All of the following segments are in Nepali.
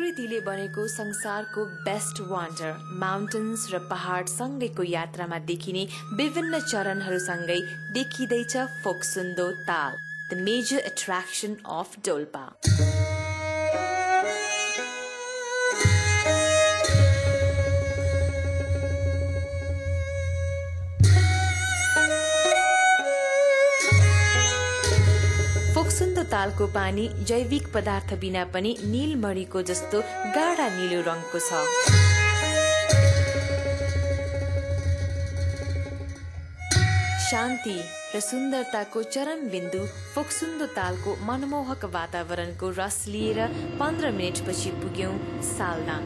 प्रकृतिले बनेको संसारको बेस्ट वन्डर माउन्टेन्स र पहाड सँगैको यात्रामा देखिने विभिन्न चरणहरूसँगै देखिँदैछ फोक्सुन्दो ताल, the major attraction of Dolpa. Phoksundo तालको पानी जैविक पदार्थ बिना पनि नीलमणिको जस्तो गाढा नीलो रङको छ। शान्ति र सुन्दरताको चरम बिन्दु फोक्सुन्दो तालको मनमोहक वातावरणको रस लिएर 15 मिनटपछि पुग्यौं सालदाङ।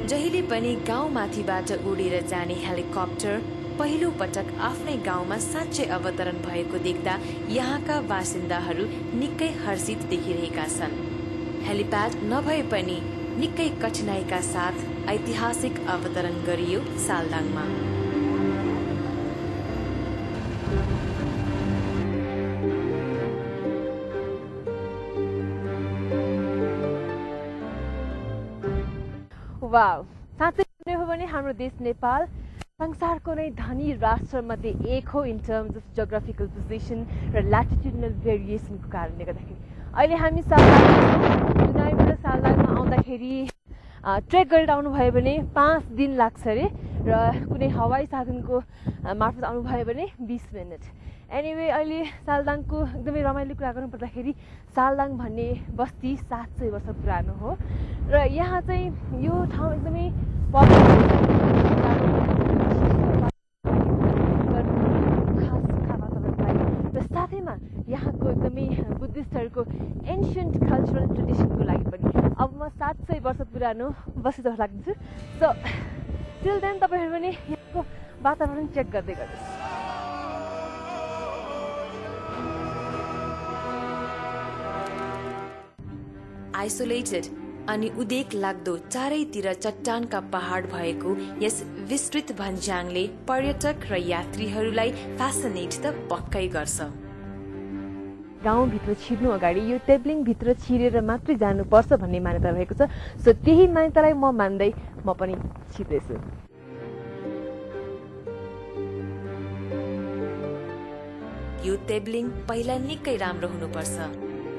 जहिले पनि गाउँमाथिबाट उडेर जाने हेलिकप्टर पहिलो पटक आफ्नै गाउँमा साँच्चै अवतरण भएको देख्दा यहाँका बासिन्दाहरू निकै हर्षित देखिरहेका छन्। हेलिप्याड नभए पनि निकै कठिनाइका साथ ऐतिहासिक अवतरण गरियो सालदाङमा। वाव, साँच्चै भन्ने हो भने हाम्रो देश नेपाल संसारको नै धनी राष्ट्रमध्ये एक हो in terms of geographical position र ल्याटिट्युडनल भेरिएसनको कारणले गर्दाखेरि। अहिले हामी जुनाईबाट सालदाङमा आउँदाखेरि ट्रेक गरेर आउनुभयो भने 5 दिन लाग्छ अरे, र कुनै हवाई साधनको मार्फत आउनुभयो भने 20 मिनट। एनिवे, अहिले सालदाङको एकदमै रमाइलो कुरा गर्नुपर्दाखेरि सालदाङ भन्ने बस्ती 700 वर्ष पुरानो हो र यहाँ चाहिँ यो ठाउँ एकदमै र साथैमा यहाँको एकदमै बुद्धिस्टहरूको एन्सियन्ट कल्चरल ट्रेडिसनको लागि पनि। अब म 700 वर्ष पुरानो बस्ती जस्तो लाग्दैछु। सो टिल देन तपाईँहरू पनि यहाँको वातावरण चेक गर्दै गर्नुहोस्। आइसोलेटेड अनि उदेक लाग्दो चारैतिर चट्टानका पहाड भएको यस विस्तृत भन्ज्याङले पर्यटक र यात्रीहरूलाई फ्यासिनेट त पक्कै गर्छ। गाउँभित्र छिर्नु अगाडि यो तेब्लिङ भित्र छिरेर मात्रै जानुपर्छ भन्ने मान्यता रहेको छ। सो त्यही मान्यतालाई म मान्दै म पनि छिर्दैछु। यो तेब्लिङ पहिला निकै राम्रो हुनुपर्छ।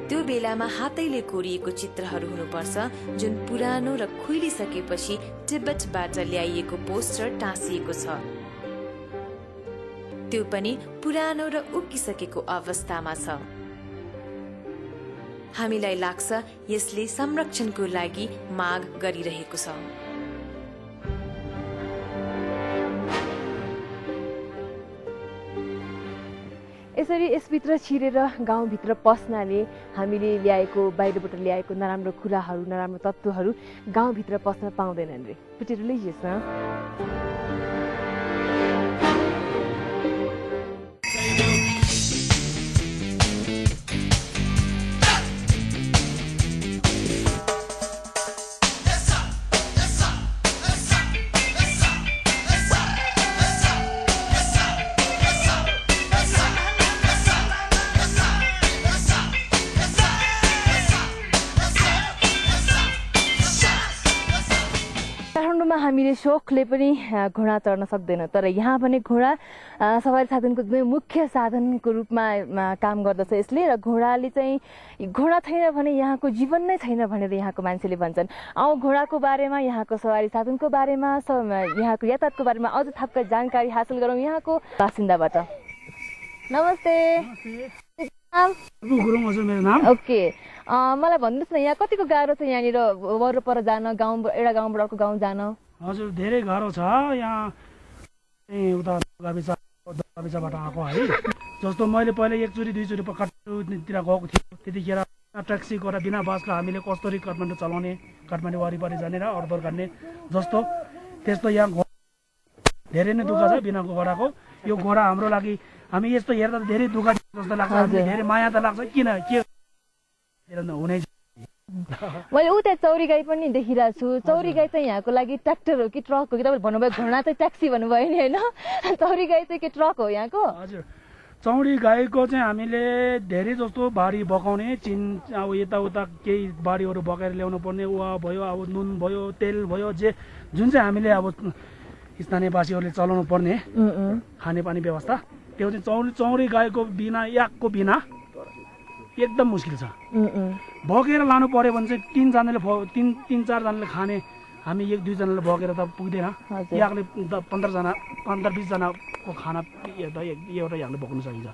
त्यो बेलामा हातैले कोरिएको चित्रहरू हुनुपर्छ जुन पुरानो र खुइलिसकेपछि तिब्बतबाट ल्याइएको पोस्टर टाँसिएको छ। त्यो पनि पुरानो र उक्किसकेको अवस्थामा छ। हामीलाई लाग्छ यसले संरक्षणको लागि माग गरिरहेको छ। यसरी यसभित्र छिरेर गाउँभित्र पस्नाले हामीले ल्याएको बाहिरबाट ल्याएको नराम्रो कुराहरू, नराम्रो तत्त्वहरू गाउँभित्र पस्न पाउँदैनन् रे। प्रिटी रिलिजियस न? हामीले शौकले पनि घोडा चढ्न सक्दैन, तर यहाँ भने घोडा सवारी साधनको मुख्य साधनको रूपमा काम गर्दछ यसले। र घोडाले चाहिँ घोडा छैन भने यहाँको जीवन नै छैन भनेर यहाँको मान्छेले भन्छन्। औ घोडाको बारेमा, यहाँको सवारी साधनको बारेमा, यहाँको यातायातको बारेमा अझ थपका जानकारी हासिल गरौँ यहाँको बासिन्दाबाट। नमस्ते। ओके, मलाई भन्नुहोस् न यहाँ कतिको गाह्रो छ यहाँनिर वरपर जान, एउटा गाउँबाट अर्को गाउँ जान? हजुर, धेरै गाह्रो छ यहाँ। उता गाविसबाट आएको है। जस्तो मैले पहिले एकचोटि दुईचोटि काठमाडौँतिर गएको थियो, त्यतिखेर ट्याक्सी गरेर बिना बसका हामीले कस्तुरी काठमाडौँ चलाउने, काठमाडौँ वरिपरि जाने र अरदर गर्ने जस्तो त्यस्तो यहाँ धेरै नै दुःख छ बिना घोडाको। यो घोडा हाम्रो लागि हामी यस्तो हेर्दा धेरै दुःख जस्तो लाग्छ, धेरै माया त लाग्छ। किन के हुने मैले उता चौरी गाई पनि देखिरहेको छु। चौरी गाई चाहिँ यहाँको लागि ट्र्याक्टर हो कि ट्रक हो कि? तपाईँले भन्नुभयो घोडा चाहिँ ट्याक्सी भन्नुभयो नि होइन? चौरी गाई चाहिँ के ट्रक हो यहाँको? हजुर, चौडी गाईको चाहिँ हामीले धेरै जस्तो बारी बकाउने चिन अब यताउता केही बारीहरू बकाएर ल्याउनु पर्ने वा भयो अब नुन भयो तेल भयो जे जुन चाहिँ हामीले अब स्थानीयवासीहरूले चलाउनु पर्ने खानेपानी व्यवस्था त्यो चाहिँ चौरी गाईको बिना याकको बिना एकदम मुस्किल छ। बगेर लानु पर्यो भने चाहिँ तीन चारजनाले खाने हामी 1-2 जनाले बगेर त पुग्दैन। याकले 15-20 जनाको खाना एउटा याकले बोक्नु सकिन्छ।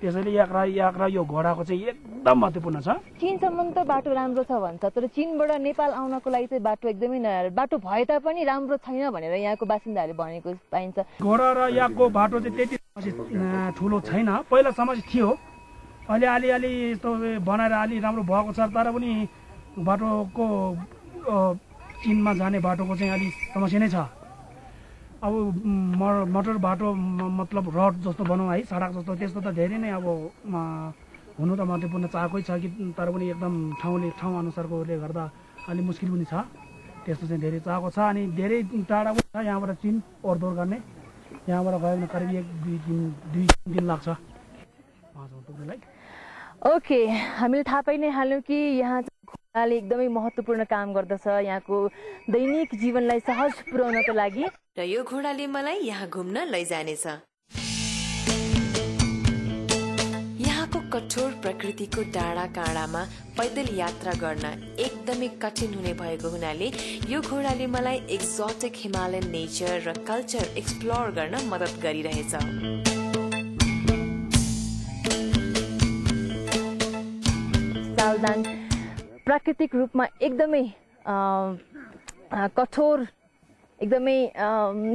त्यसैले याक र यो घोडाको चाहिँ एकदम महत्त्वपूर्ण छ। चीनसम्म त बाटो राम्रो छ भन्छ, तर चीनबाट नेपाल आउनको लागि चाहिँ बाटो एकदमै नराम्रो, बाटो भए तापनि राम्रो छैन भनेर यहाँको बासिन्दाहरूले भनेको पाइन्छ। घोडा र याकको बाटो चाहिँ त्यति ठुलो छैन, पहिला समस्या थियो, अहिले अलि यस्तो बनाएर अलि राम्रो भएको छ, तर पनि बाटोको चीनमा जाने बाटोको चाहिँ अलिक समस्या नै छ। अब मोटर बाटो मतलब रड जस्तो बनाउँ है, सडक जस्तो त्यस्तो त धेरै नै अब हुनु त महत्त्वपूर्ण चाहकै छ कि, तर पनि एकदम ठाउँ अनुसारकोले गर्दा अलि मुस्किल पनि छ। त्यस्तो चाहिँ धेरै चाहको छ। अनि धेरै टाढा पनि छ यहाँबाट चीन ओहोरदोहोर गर्ने, यहाँबाट गयो भने करिब 1-2 दिन लाग्छ वहाँसम्म पुग्नलाई। ओके, हामीले थाहा पाइ नै हाल्यौँ कि यहाँ घोडाले एकदमै महत्त्वपूर्ण काम गर्दछ यहाँको दैनिक जीवनलाई सहज पुर्याउनको लागि, र यो घोडाले मलाई यहाँ घुम्न लैजानेछ। यहाँको कठोर प्रकृतिको डाँडा काँडामा पैदल यात्रा गर्न एकदमै कठिन हुने भएको हुनाले यो घोडाले मलाई एक्जोटिक हिमालयन नेचर र कल्चर एक्सप्लोर गर्न मद्दत गरिरहेछ। सालदाङ प्राकृतिक रूपमा एकदमै कठोर, एकदमै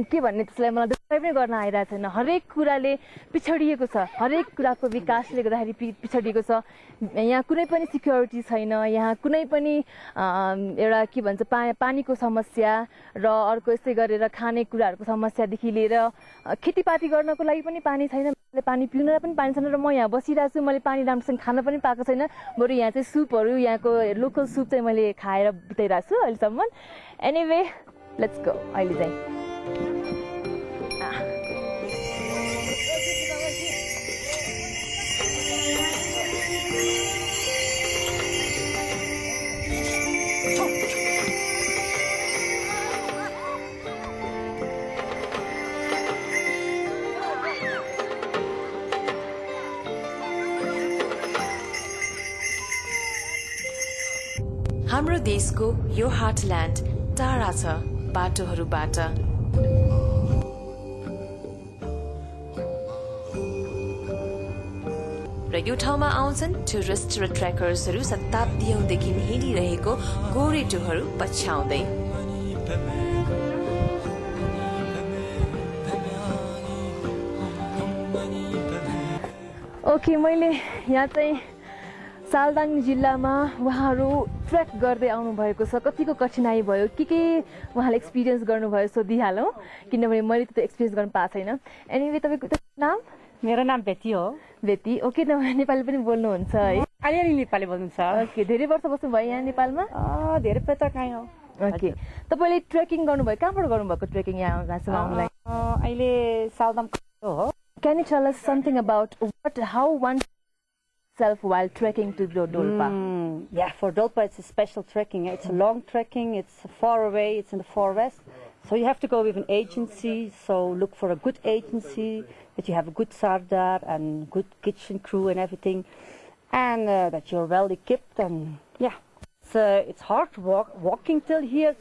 के भन्ने त्यसलाई मलाई डिस्क्राइब नै गर्न आइरहेको छैन। हरेक कुराले पिछडिएको छ, हरेक कुराको विकासले गर्दाखेरि पिछडिएको छ। यहाँ कुनै पनि सिक्योरिटी छैन, यहाँ कुनै पनि एउटा के भन्छ पानीको समस्या र अर्को यस्तै गरेर खानेकुराहरूको समस्यादेखि लिएर खेतीपाती गर्नको लागि पनि पानी छैन, पानी पिउनलाई पनि पानी छैन। र म यहाँ बसिरहेको छु, मैले पानी राम्रोसँग खान पनि पाएको छैन, बरु यहाँ चाहिँ सुपहरू, यहाँको लोकल सुप चाहिँ मैले खाएर बिताइरहेको छु अहिलेसम्म। Anyway let's go. अहिले चाहिँ हाम्रो देशको यो हार्टल्यान्ड टाढा छ बाटोहरूबाट। र यो ठाउँमा आउँछन् टुरिस्ट र ट्रेकर्सहरू शताब्दीयौंदेखि हिँडिरहेको गोरेटोहरू पछ्याउँदै। ओके, मैले यहाँ चाहिँ सालदाङ जिल्लामा उहाँहरू ट्रेक गर्दै आउनुभएको छ। कतिको कठिनाई भयो, के उहाँले एक्सपिरियन्स गर्नुभयो सोधिहालौँ, किनभने मैले त एक्सपिरियन्स गर्न पाएको छैन। एनिवे तपाईँको नाम? मेरो नाम बेती हो। बेती, ओके। तपाईँ नेपाली पनि बोल्नुहुन्छ है? अलिअलि नेपाली बोल्नुहुन्छ। ओके, धेरै वर्ष बस्नुभयो यहाँ नेपालमा? धेरै त कहीँ हो। ओके, तपाईँले ट्रेकिङ गर्नुभयो, कहाँबाट गर्नुभएको ट्रेकिङ यहाँसम्म आउनुलाई? अहिले सालदाङ हो। Can you tell us something about how one self while trekking to Dolpa? Yeah, for Dolpa it's a special trekking. It's a long trekking, it's far away, it's in the forest. So you have to go with an agency, so look for a good agency, that you have a good sardar and good kitchen crew and everything, and that you're well equipped, and yeah. It's hard walking till here.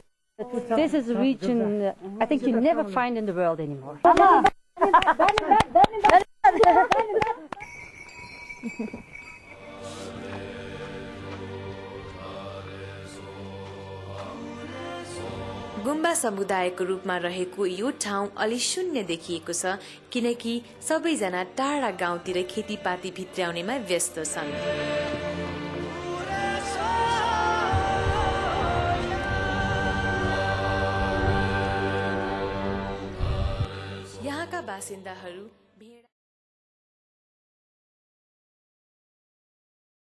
This is a region I think you never find in the world anymore. गुम्बा समुदायको रूपमा रहेको यो ठाउँ अलि शून्य देखिएको छ, किनकि सबैजना टाढा गाउँतिर खेतीपाती भित्र्याउनेमा व्यस्त छन्। यहाँका बासिन्दाहरू